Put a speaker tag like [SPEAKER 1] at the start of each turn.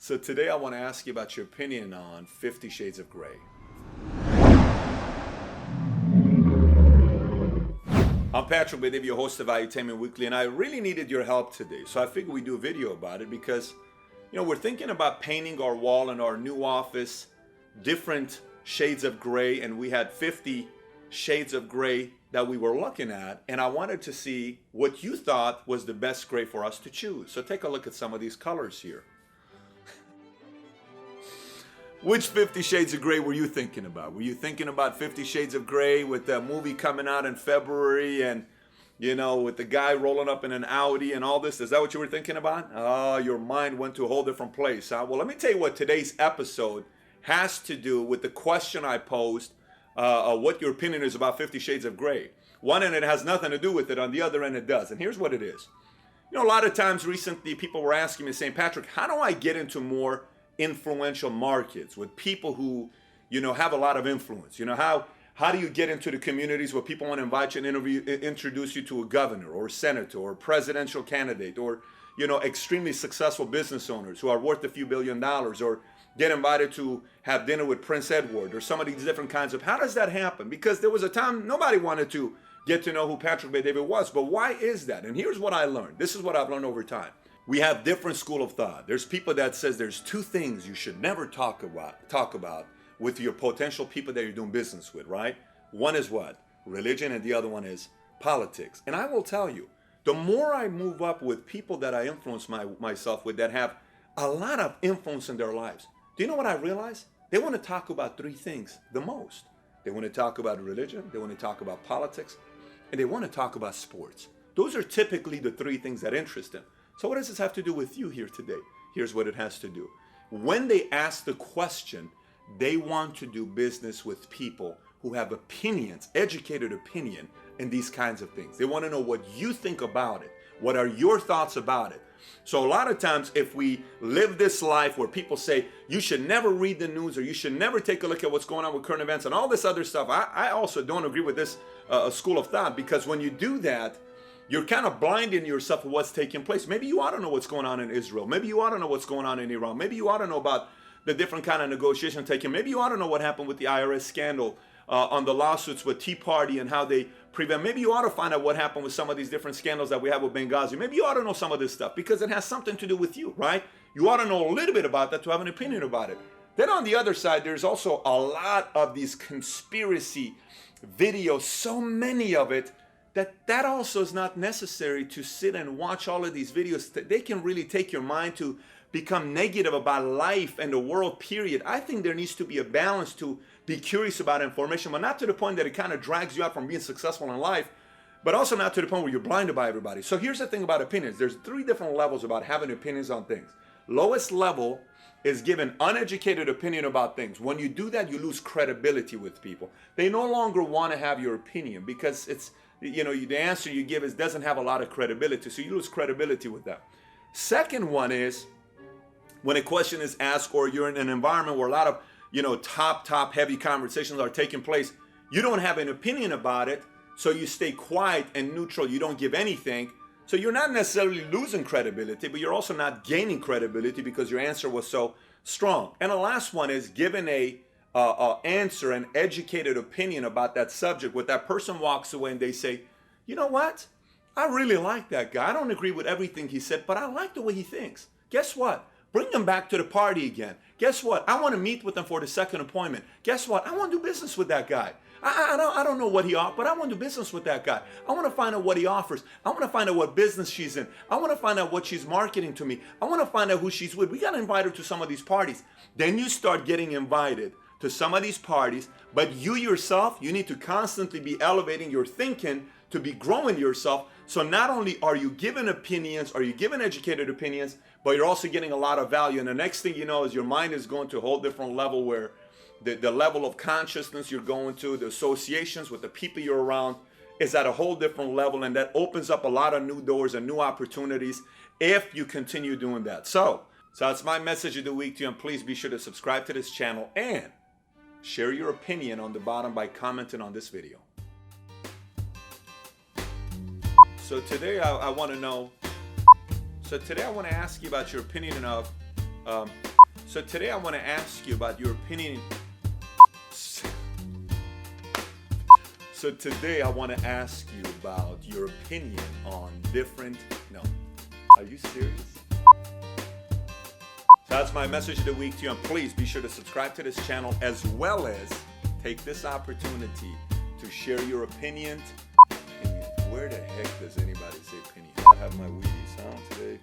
[SPEAKER 1] So today I want to ask you about your opinion on 50 Shades of Grey. I'm Patrick Valuetainment, your host of Valuetainment Weekly, and I really needed your help today. So I figured we'd do a video about it because, we're thinking about painting our wall in our new office different shades of gray, and we had 50 shades of gray that we were looking at, and I wanted to see what you thought was the best gray for us to choose. So take a look at some of these colors here. Which 50 Shades of Grey were you thinking about? Were you thinking about 50 Shades of Grey with the movie coming out in February and, with the guy rolling up in an Audi and all this? Is that what you were thinking about? Oh, your mind went to a whole different place, huh? Well, let me tell you what today's episode has to do with the question I posed, what your opinion is about 50 Shades of Grey. One end, it has nothing to do with it. On the other end, it does. And here's what it is. A lot of times recently, people were asking me, saying, Patrick, how do I get into more influential markets with people who, have a lot of influence? How do you get into the communities where people want to invite you and introduce you to a governor or a senator or a presidential candidate or, extremely successful business owners who are worth a few $1 billion, or get invited to have dinner with Prince Edward or some of these different kinds of, how does that happen? Because there was a time nobody wanted to get to know who Patrick Valuetainment was, but why is that? And here's what I learned. This is what I've learned over time. We have different school of thought. There's people that says there's two things you should never talk about with your potential people that you're doing business with, right? One is what? Religion, and the other one is politics. And I will tell you, the more I move up with people that I influence myself with that have a lot of influence in their lives, do you know what I realize? They want to talk about three things the most. They want to talk about religion, they want to talk about politics, and they want to talk about sports. Those are typically the three things that interest them. So what does this have to do with you here today? Here's what it has to do. When they ask the question, they want to do business with people who have opinions, educated opinion in these kinds of things. They want to know what you think about it. What are your thoughts about it? So a lot of times if we live this life where people say, you should never read the news or you should never take a look at what's going on with current events and all this other stuff, I also don't agree with this school of thought, because when you do that, you're kind of blinding yourself to what's taking place. Maybe you ought to know what's going on in Israel. Maybe you ought to know what's going on in Iran. Maybe you ought to know about the different kind of negotiations taking. Maybe you ought to know what happened with the IRS scandal on the lawsuits with Tea Party and how they prevent. Maybe you ought to find out what happened with some of these different scandals that we have with Benghazi. Maybe you ought to know some of this stuff because it has something to do with you, right? You ought to know a little bit about that to have an opinion about it. Then on the other side, there's also a lot of these conspiracy videos, so many of it, that also is not necessary to sit and watch all of these videos. They can really take your mind to become negative about life and the world, period. I think there needs to be a balance to be curious about information, but not to the point that it kind of drags you out from being successful in life, but also not to the point where you're blinded by everybody. So here's the thing about opinions. There's three different levels about having opinions on things. Lowest level is giving uneducated opinion about things. When you do that, you lose credibility with people. They no longer want to have your opinion because it's, the answer you give doesn't have a lot of credibility, so you lose credibility with that. Second one is when a question is asked or you're in an environment where a lot of, top heavy conversations are taking place, you don't have an opinion about it, so you stay quiet and neutral, you don't give anything. So you're not necessarily losing credibility, but you're also not gaining credibility because your answer was so strong. And the last one is giving answer, an educated opinion about that subject, where that person walks away and they say, you know what? I really like that guy. I don't agree with everything he said, but I like the way he thinks. Guess what? Bring him back to the party again. Guess what? I want to meet with him for the second appointment. Guess what? I want to do business with that guy. I don't know what he offers, but I want to do business with that guy. I want to find out what he offers. I want to find out what business she's in. I want to find out what she's marketing to me. I want to find out who she's with. We got to invite her to some of these parties. Then you start getting invited to some of these parties, but you yourself, you need to constantly be elevating your thinking to be growing yourself. So not only are you given opinions, are you given educated opinions, but you're also getting a lot of value. And the next thing you know is your mind is going to a whole different level, where the level of consciousness you're going to, the associations with the people you're around is at a whole different level. And that opens up a lot of new doors and new opportunities if you continue doing that. So that's my message of the week to you. And please be sure to subscribe to this channel and share your opinion on the bottom by commenting on this video. So today I want to ask you about your opinion of So today I want to ask you about your opinion. So today I want to ask you about your opinion on different, no, are you serious? So that's my message of the week to you, and please be sure to subscribe to this channel as well as take this opportunity to share your opinions. Where the heck does anybody say opinion? I have my Wheaties, huh, today?